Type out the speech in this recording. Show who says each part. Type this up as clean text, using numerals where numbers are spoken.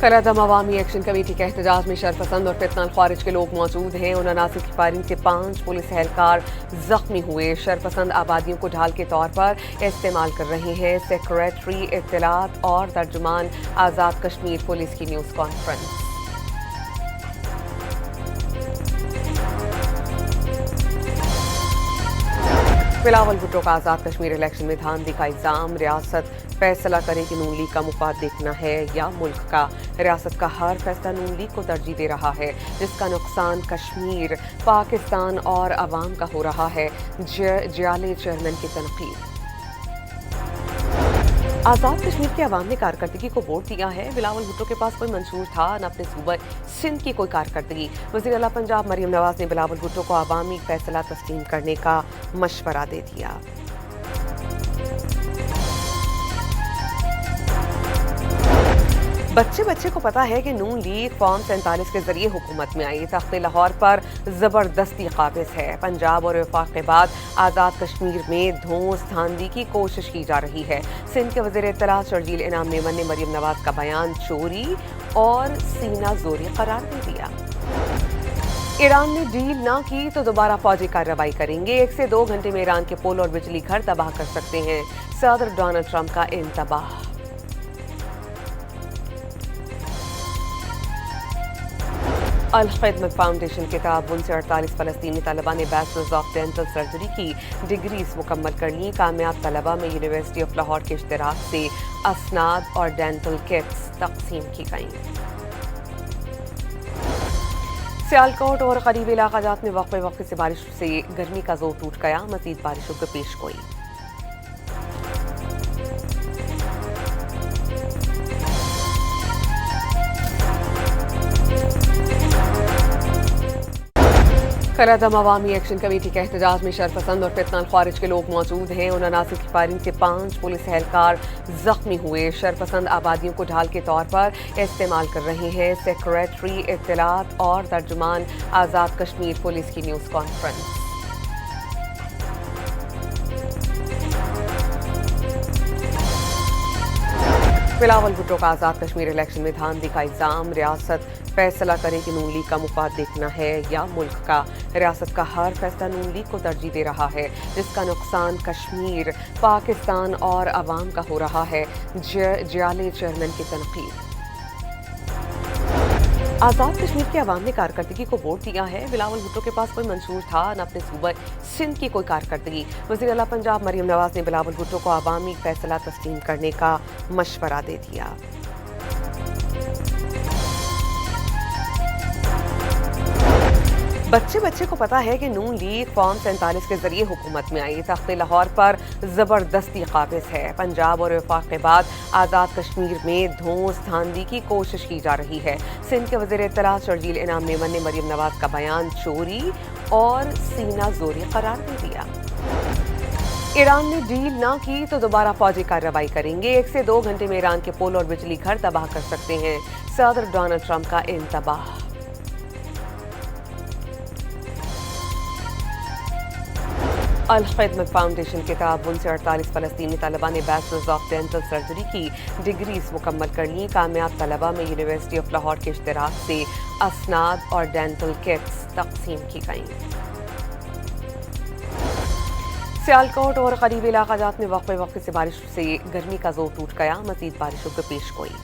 Speaker 1: करादम अवामी action committee के एहतजाज में शरपसंद और फितनल खारिज के लोग मौजूद हैं। उन्नासिर की फायरिंग से 5 पुलिस एहलकार जख्मी हुए। शरपसंद आबादियों को ढाल के तौर पर इस्तेमाल कर रहे हैं। सेक्रेटरी इत्तलात और तर्जुमान आज़ाद कश्मीर पुलिस की न्यूज़ कॉन्फ्रेंस। बिलावल भुट्टो का आज़ाद कश्मीर इलेक्शन में धांधली का इल्जाम। रियासत फैसला करे कि नून लीग का मुफाद देखना है या मुल्क का। रियासत का हर फैसला नून लीग को तरजीह दे रहा है, जिसका नुकसान कश्मीर, पाकिस्तान और अवाम का हो रहा है। जियाले चेयरमैन की तनकीद। आज़ाद कश्मीर के अवाम ने कारकर्दगी को वोट दिया है। बिलावल भुट्टो के पास कोई मंशूर था न अपने सूबे सिंध की कोई कारकर्दगी। वज़ीर आला पंजाब मरियम नवाज ने बिलावल भुट्टो को अवामी फैसला तस्लीम करने का मशवरा दे दिया। बच्चे बच्चे को पता है कि नून लीग फॉर्म 47 के जरिए हुकूमत में आई। तख्ते लाहौर पर जबरदस्ती काबिज है। पंजाब और वफाक के बाद आज़ाद कश्मीर में धौंस धांधली की कोशिश की जा रही है। सिंध के वज़ीर इत्तलात शर्जील इनाम मेमन ने मरियम नवाज का बयान चोरी और सीना जोरी करार दे दिया। ईरान ने डील ना की तो दोबारा फौजी कार्रवाई करेंगे। 1 से 2 घंटे में ईरान के पोल और बिजली घर तबाह कर सकते हैं। सदर डोनाल्ड ट्रंप का इंतबाह। अल खिदमत फाउंडेशन के ताउन से 48 फलस्तीनी तलबा ने बैचलर्स ऑफ डेंटल सर्जरी की डिग्रीज मुकम्मल कर ली। कामयाब तलबा में यूनिवर्सिटी ऑफ लाहौर के इश्तराक से असनाद और डेंटल किट्स तकसीम की गईं। सियालकोट और करीबी इलाकाजात में वक्फे से बारिश से गर्मी का जोर टूट गया। मजीद बारिशों की पेशगोई। करादम अवामी एक्शन कमेटी के एहतजाज में शरपसंद और फितनल खारिज के लोग मौजूद हैं। उन्नासिर की फायरिंग से 5 पुलिस एहलकार जख्मी हुए। शरपसंद आबादियों को ढाल के तौर पर इस्तेमाल कर रहे हैं। सेक्रेटरी इत्तलात और तर्जुमान आज़ाद कश्मीर पुलिस की न्यूज़ कॉन्फ्रेंस। बिलावल भुट्टो का आज़ाद कश्मीर इलेक्शन में धांधली का इल्जाम। रियासत फैसला करे कि नून लीग का मुफाद देखना है या मुल्क का। रियासत का हर फैसला नून लीग को तरजीह दे रहा है, जिसका नुकसान कश्मीर, पाकिस्तान और अवाम का हो रहा है। जियाले चेयरमैन की तनकीद। आज़ाद कश्मीर के अवाम ने कारकर्दगी को वोट दिया है। बिलावल भुट्टो के पास कोई मंशूर था न अपने सूबे सिंध की कोई कारकर्दगी। वज़ीर आला पंजाब मरियम नवाज ने बिलावल भुट्टो को अवामी फैसला तस्लीम करने का मशवरा दे दिया। बच्चे बच्चे को पता है कि नून लीग फॉर्म 47 के जरिए हुकूमत में आई। तख्ते लाहौर पर जबरदस्ती काबिज है। पंजाब और वफाक के बाद आज़ाद कश्मीर में धौंस धांधली की कोशिश की जा रही है। सिंध के वज़ीर इत्तलात शर्जील इनाम मेमन ने मरियम नवाज का बयान चोरी और सीना जोरी करार दे दिया। ईरान ने डील ना की तो दोबारा फौजी कार्रवाई करेंगे। 1 से 2 घंटे में ईरान के पोल और बिजली घर तबाह कर सकते हैं। सदर डोनाल्ड ट्रंप का इंतबाह। अल खिदमत फाउंडेशन के ताउन से 48 फलस्तीनी तलबा ने बैचलर्स ऑफ डेंटल सर्जरी की डिग्रीज मुकम्मल कर ली। कामयाब तलबा में यूनिवर्सिटी ऑफ लाहौर के इश्तराक से असनाद और डेंटल किट्स तकसीम की गईं। सियालकोट और करीबी इलाकाजात में वक्फे से बारिश से गर्मी का जोर टूट गया। मजीद बारिशों की पेशगोई।